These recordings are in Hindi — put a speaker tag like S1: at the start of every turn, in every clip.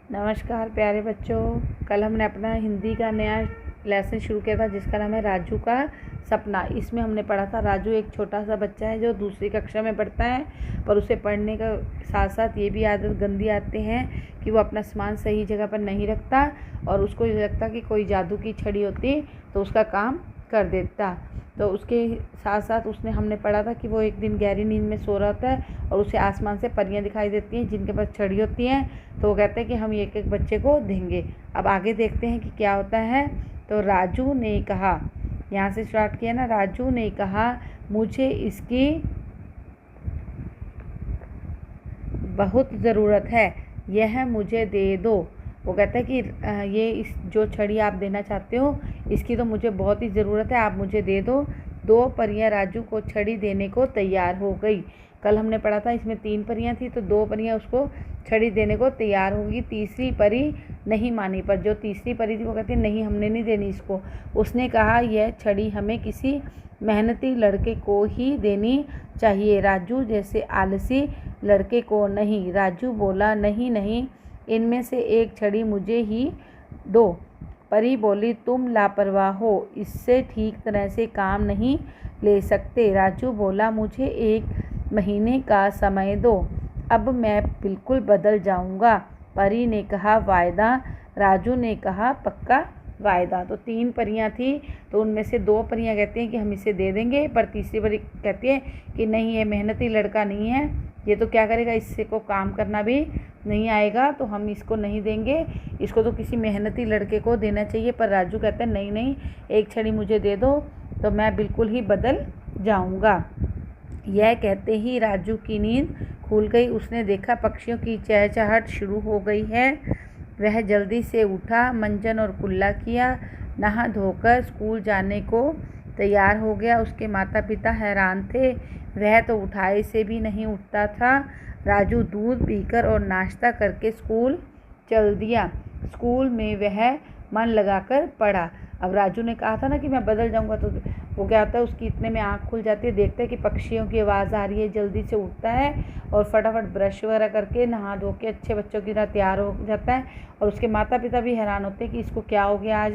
S1: नमस्कार प्यारे बच्चों। कल हमने अपना हिंदी का नया लेसन शुरू किया था जिसका नाम है राजू का सपना। इसमें हमने पढ़ा था राजू एक छोटा सा बच्चा है जो दूसरी कक्षा में पढ़ता है, पर उसे पढ़ने का साथ साथ ये भी आदत गंदी आते हैं कि वो अपना सामान सही जगह पर नहीं रखता और उसको ये लगता कि कोई जादू की छड़ी होती तो उसका काम कर देता। तो उसके साथ साथ हमने पढ़ा था कि वो एक दिन गहरी नींद में सो रहा था और उसे आसमान से परियां दिखाई देती हैं जिनके पास छड़ी होती हैं। तो वो कहते हैं कि हम एक एक बच्चे को देंगे। अब आगे देखते हैं कि क्या होता है। तो राजू ने कहा, यहाँ से स्टार्ट किया ना, राजू ने कहा मुझे इसकी बहुत ज़रूरत है, यह मुझे दे दो। वो कहता है कि ये इस जो छड़ी आप देना चाहते हो इसकी तो मुझे बहुत ही ज़रूरत है, आप मुझे दे दो। दो परियां राजू को छड़ी देने को तैयार हो गई। कल हमने पढ़ा था इसमें 3 परियां थी, तो 2 परियां उसको छड़ी देने को तैयार होगी। तीसरी परी नहीं मानी, पर जो तीसरी परी थी वो कहती है नहीं, हमने नहीं देनी इसको। उसने कहा यह छड़ी हमें किसी मेहनती लड़के को ही देनी चाहिए, राजू जैसे आलसी लड़के को नहीं। राजू बोला नहीं नहीं, इनमें से एक छड़ी मुझे ही दो। परी बोली तुम लापरवाह हो, इससे ठीक तरह से काम नहीं ले सकते। राजू बोला मुझे 1 महीने का समय दो, अब मैं बिल्कुल बदल जाऊंगा। परी ने कहा वायदा। राजू ने कहा पक्का वायदा। तो 3 परियां थी, तो उनमें से 2 परियां कहती हैं कि हम इसे दे देंगे, पर तीसरी परी कहती है कि नहीं, ये मेहनती लड़का नहीं है, ये तो क्या करेगा, इससे को काम करना भी नहीं आएगा, तो हम इसको नहीं देंगे, इसको तो किसी मेहनती लड़के को देना चाहिए। पर राजू कहता है नहीं नहीं, एक छड़ी मुझे दे दो तो मैं बिल्कुल ही बदल जाऊंगा। यह कहते ही राजू की नींद खुल गई। उसने देखा पक्षियों की चहचहाट शुरू हो गई है। वह जल्दी से उठा, मंजन और कुल्ला किया, नहा धोकर स्कूल जाने को तैयार हो गया। उसके माता पिता हैरान थे, वह तो उठाए से भी नहीं उठता था। राजू दूध पीकर और नाश्ता करके स्कूल चल दिया। स्कूल में वह मन लगाकर पढ़ा। अब राजू ने कहा था ना कि मैं बदल जाऊंगा, तो वो क्या होता है, उसकी इतने में आँख खुल जाती है, देखता है कि पक्षियों की आवाज़ आ रही है, जल्दी से उठता है और फटाफट ब्रश वगैरह करके नहा धो के अच्छे बच्चों की तरह तैयार हो जाता है। और उसके माता पिता भी हैरान होते हैं कि इसको क्या हो गया आज,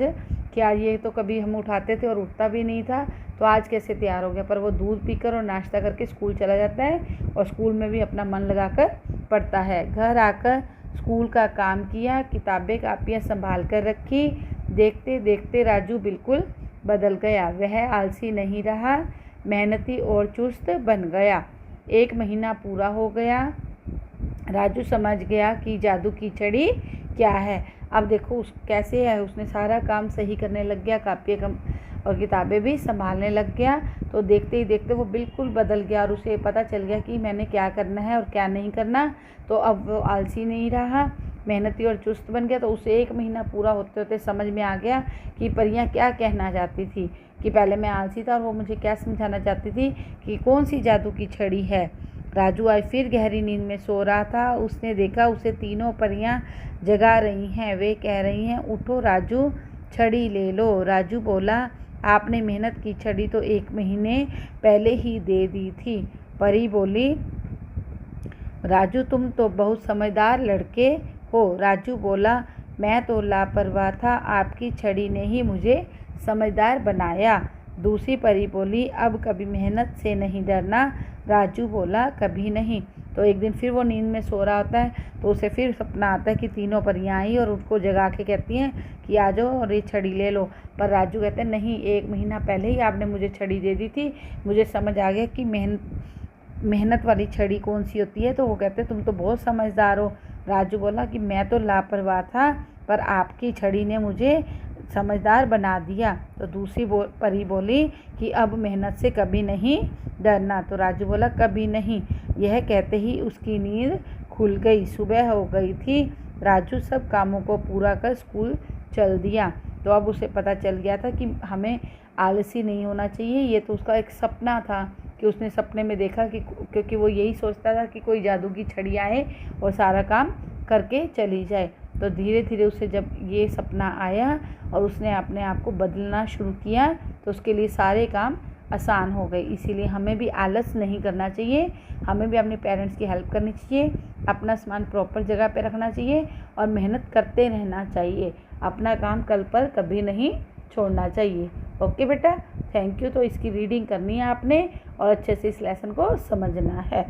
S1: क्या ये तो कभी हम उठाते थे और उठता भी नहीं था, तो आज कैसे तैयार हो गया। पर वो दूध पीकर और नाश्ता करके स्कूल चला जाता है और स्कूल में भी अपना मन लगाकर पढ़ता है। घर आकर स्कूल का काम किया, किताबें कापियाँ संभाल कर रखी। देखते देखते राजू बिल्कुल बदल गया। वह आलसी नहीं रहा, मेहनती और चुस्त बन गया। 1 महीना पूरा हो गया। राजू समझ गया कि जादू की छड़ी क्या है। अब देखो उस कैसे है, उसने सारा काम सही करने लग गया, कापियाँ और किताबें भी संभालने लग गया। तो देखते ही देखते वो बिल्कुल बदल गया और उसे पता चल गया कि मैंने क्या करना है और क्या नहीं करना। तो अब वो आलसी नहीं रहा, मेहनती और चुस्त बन गया। तो उसे 1 महीना पूरा होते होते समझ में आ गया कि परियां क्या कहना चाहती थी, कि पहले मैं आलसी था और वो मुझे क्या समझाना चाहती थी कि कौन सी जादू की छड़ी है। राजू आज फिर गहरी नींद में सो रहा था। उसने देखा उसे तीनों परियां जगा रही हैं। वे कह रही हैं उठो राजू, छड़ी ले लो। राजू बोला आपने मेहनत की छड़ी तो 1 महीने पहले ही दे दी थी। परी बोली राजू तुम तो बहुत समझदार लड़के हो। राजू बोला मैं तो लापरवाह था, आपकी छड़ी ने ही मुझे समझदार बनाया। दूसरी परी बोली अब कभी मेहनत से नहीं डरना। राजू बोला कभी नहीं। तो एक दिन फिर वो नींद में सो रहा होता है, तो उसे फिर सपना आता है कि तीनों परियां आई और उसको जगा के कहती हैं कि आ जाओ और ये छड़ी ले लो। पर राजू कहते हैं नहीं, 1 महीना पहले ही आपने मुझे छड़ी दे दी थी, मुझे समझ आ गया कि मेहनत वाली छड़ी कौन सी होती है। तो वो कहते तुम तो बहुत समझदार हो। राजू बोला कि मैं तो लापरवाह था, पर आपकी छड़ी ने मुझे समझदार बना दिया। तो दूसरी परी बोली कि अब मेहनत से कभी नहीं डरना। तो राजू बोला कभी नहीं। यह कहते ही उसकी नींद खुल गई। सुबह हो गई थी। राजू सब कामों को पूरा कर स्कूल चल दिया। तो अब उसे पता चल गया था कि हमें आलसी नहीं होना चाहिए। ये तो उसका एक सपना था कि उसने सपने में देखा कि क्योंकि वो यही सोचता था कि कोई जादू की छड़ी आए और सारा काम करके चली जाए। तो धीरे धीरे उसे जब ये सपना आया और उसने अपने आप को बदलना शुरू किया, तो उसके लिए सारे काम आसान हो गई। इसीलिए हमें भी आलस नहीं करना चाहिए, हमें भी अपने पेरेंट्स की हेल्प करनी चाहिए, अपना सामान प्रॉपर जगह पे रखना चाहिए और मेहनत करते रहना चाहिए। अपना काम कल पर कभी नहीं छोड़ना चाहिए। ओके बेटा, थैंक यू। तो इसकी रीडिंग करनी है आपने और अच्छे से इस लेसन को समझना है।